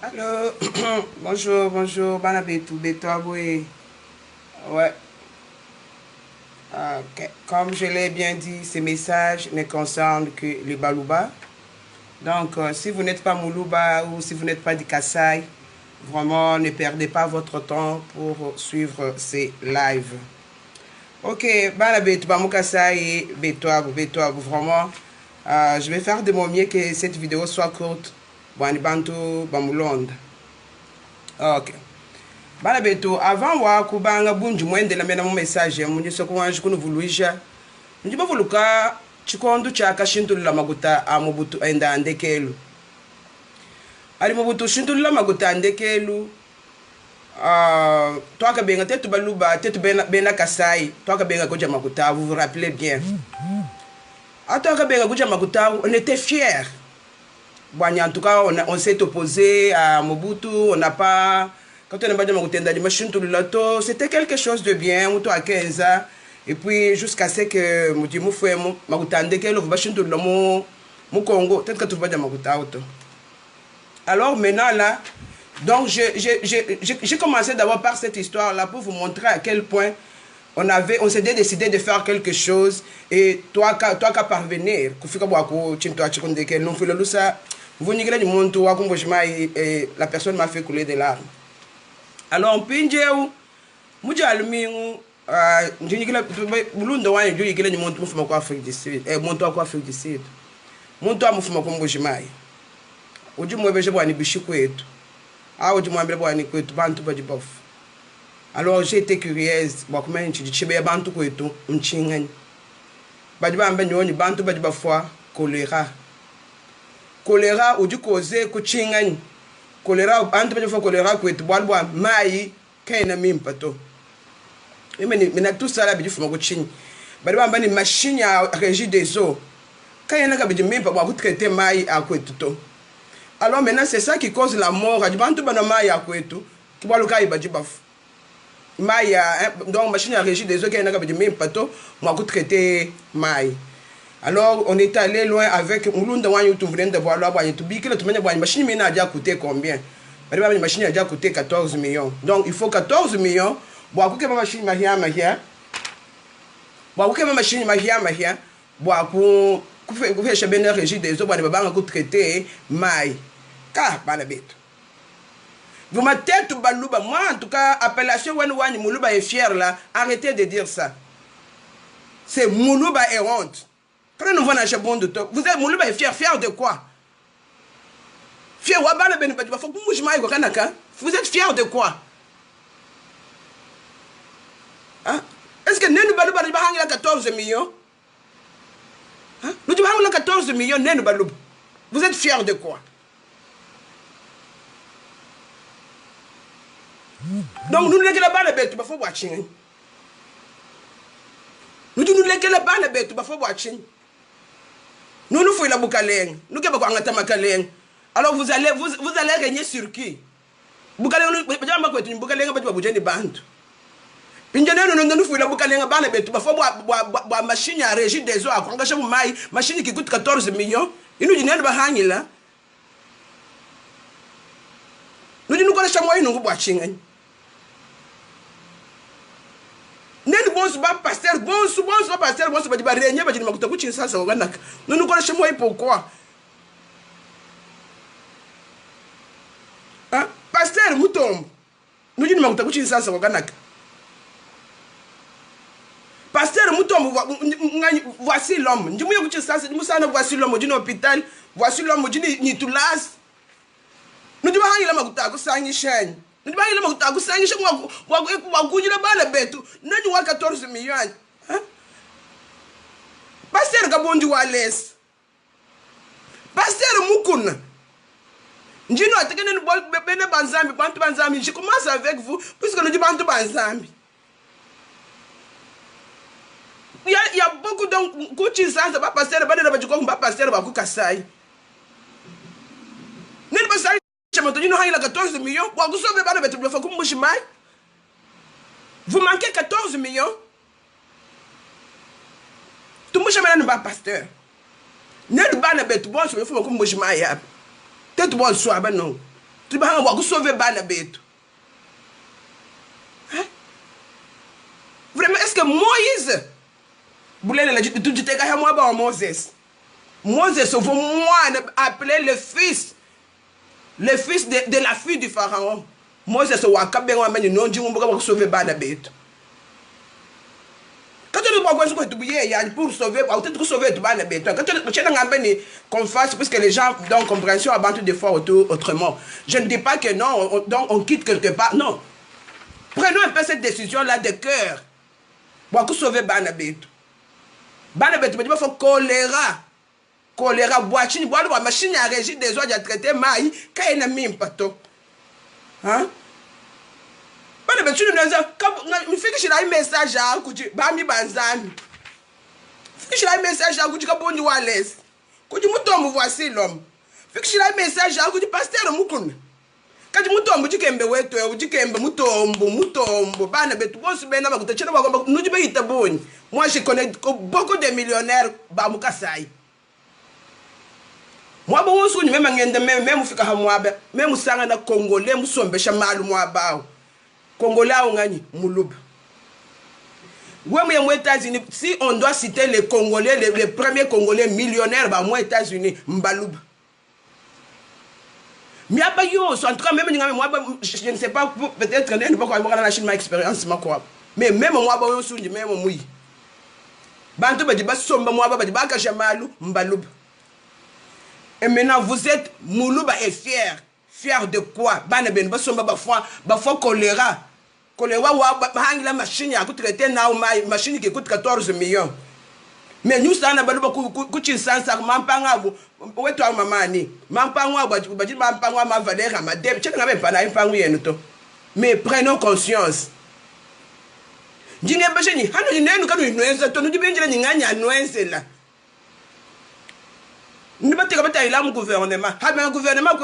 Allô, bonjour, bonjour, Banabetou, Betouaboué. Ouais, ok. Comme je l'ai bien dit, ces messages ne concernent que les Balouba. Donc, si vous n'êtes pas Moulouba ou si vous n'êtes pas du Kassai, vraiment ne perdez pas votre temps pour suivre ces lives. Ok, Banabetou, Bamoukasai et Betouabou, Betouabou, vraiment, je vais faire de mon mieux que cette vidéo soit courte. Banibantou, Bamoulonde. Ok. Bana betu avant wa kubanga bunju mwendela mena mu message munje sokuwanji kuno vuluisha nje bavuluka chikondo cha kashintulula maguta amubutu enda andekelu ali mubutu shintulula maguta andekelu twaka benga tetu baluba tetu bena kasai twaka benga koja maguta vous vous rappelez bien atwaka benga koja maguta on était fiers. Bon, en tout cas, on s'est opposé à Mobutu, on n'a pas. Quand on a pas de machine tout le loto, c'était quelque chose de bien, on a 15 ans. Et puis, jusqu'à ce que Moutimu fait, Magutande, que le machine tout le Congo, peut-être que tu vas dire Maguta auto. Alors maintenant, là, donc j'ai commencé d'abord par cette histoire-là pour vous montrer à quel point on s'était décidé de faire quelque chose et toi qu'à parvenir, la personne m'a fait couler des larmes. Alors, Pinjeu, Muja Almingu, Bulundo wine, you get any monto from Afrique du Sud, et Monto Afrique du Sud. Monto Amufuma Kombojimai. Would you move a Bishuquet? How would you want to quit Bantu Bajibof? Alors j'ai été curieuse, bon comment tu dis chebe bantu ko eto mchingan. Badiba mbe nyoni bantu badiba fois choléra. Choléra ou du causer ko chingan. Choléra bantu badiba fois choléra ko eto boalboa mai kaina mimpato. Et mais tout ça là bidi fuma ko chin. Badiba mbe ni machine à régie des eaux. Kaina ka bidi mimpa ba ko traiter mai à ko eto. Alors maintenant c'est ça qui cause la mort. Bantu bana mai à ko eto. Ki boalo kai badiba maï donc machine à régir des eaux qui n'a même pas tout moi traiter maï. Alors on est allé loin avec Mulunda Wanyu tout venir de voir là tout bique le tout machine mais a déjà coûté combien? La machine a déjà coûté 14 millions. Donc il faut 14 millions pour que ma machine mahia pour que ma machine mahia pour faire chez ben régir des eaux pour ne pas traiter maï. Car pas la bête. Vous m'avez tout balouba. Moi, en tout cas, appellation Wani Moulouba est fier là. Arrêtez de dire ça. C'est Moulouba et honte. Quand nous voyons un bon de top, vous êtes Moulouba est fier. Fier de quoi? Fier Wabana Benibati. Vous êtes fier de quoi? Hein? Est-ce que Nénou Balouba a 14 millions? Hein? Nous avons 14 millions, Nénou Balouba. Vous êtes fier de quoi? Donc nous ne les pas les bêtes, il faut watching. Nous ne les pas les bêtes, il faut watching. Nous nous faisons la boucalène. Nous ne pouvons pas makalène. Alors vous allez régner sur qui? Boucalène, nous ne pouvons pas boucalène, pas bouger des bandes. Nous faisons la boucalène, les bêtes, il faut boire machine à régir des eaux, à engager une machine qui coûte 14 millions. Et nous disons que nous là. Nous disons que nous sommes watching. Nene bonso ba pasteur bonso pasteur bonso ba di ba renye ba di makuta ku chinsa sa wanaka nunu kora shemo pourquoi hein pasteur mutombo nu di makuta ku chinsa sa wanaka pasteur mutombo voici l'homme ndimu yo ku chinsa sa musana voici l'homme di hôpital voici l'homme di ni tulas nu di ba hangila makuta ku sangi shen. Nous avons dit que nous avons 14 millions. Pasteur Gabondi Wales. Pasteur Moukouna. Je commence avec vous, puisque nous disons Banzambi. Il y a beaucoup de coaching sans pas passer le bas de passer le Kasai. Il a 14 millions. Vous manquez 14 millions. Tout le monde n'est pas pasteur. Ne pas le bête bon, il faut que je m'aille. Peut-être bon, soit ben non. Tu vas sauver bana beto. Vraiment, est-ce que Moïse, Moses, vous moi appeler le fils de la fille du pharaon. Moses, vous sauver bana beto. Quand tu pour sauver, pour sauver tout bana beto. Quand tu qu'on fasse, puisque les gens dans compréhension abandonnent des fois autrement. Je ne dis pas que non, on quitte quelque part. Non. Prenons un peu cette décision-là de cœur. Pour sauver bana beto. Bana beto, il faut choléra, boachine, boire la machine à régir des eaux à traiter maï, quand il n'a mis un pato. Hein? Bana beto, il fait que je l'ai un message à Kouji, Bami Banzani. Fait que je l'ai un message à Kouji Kabouni Wales. Kouji Moutom, voici l'homme. Fait que je l'ai un message à Kouji Pasteur Moukoun. Quand tu mutombo jikembe wetu jikembe mutombo bana betu bosi bena bakutachana bagomba nujibe itaboni. Moi je connais beaucoup de millionnaires ba mukasai. Moi bon suni même ngende même fika hamwabe même sanga na congolais musombesha malu mwabao. Congolais ngani muluba. Ouais moi États-Unis si on doit citer les Congolais les premiers Congolais millionnaires ba moi États-Unis mbaluba. Mais en tout cas, même je ne sais pas, peut-être que je ne sais pas la Chine, ma expérience, mais même moi, je suis même moi. Et maintenant, vous êtes Moulouba et fier. Fier de quoi? Choléra. Choléra, la machine qui coûte 14 millions. Mais nous, ça n'a pas de sans mampanga, où est-ce que mamani? Mampanga, ma valeur, ma dette, tu n'avais pas la mais prenons conscience. Nous ne pouvons pas gouvernement.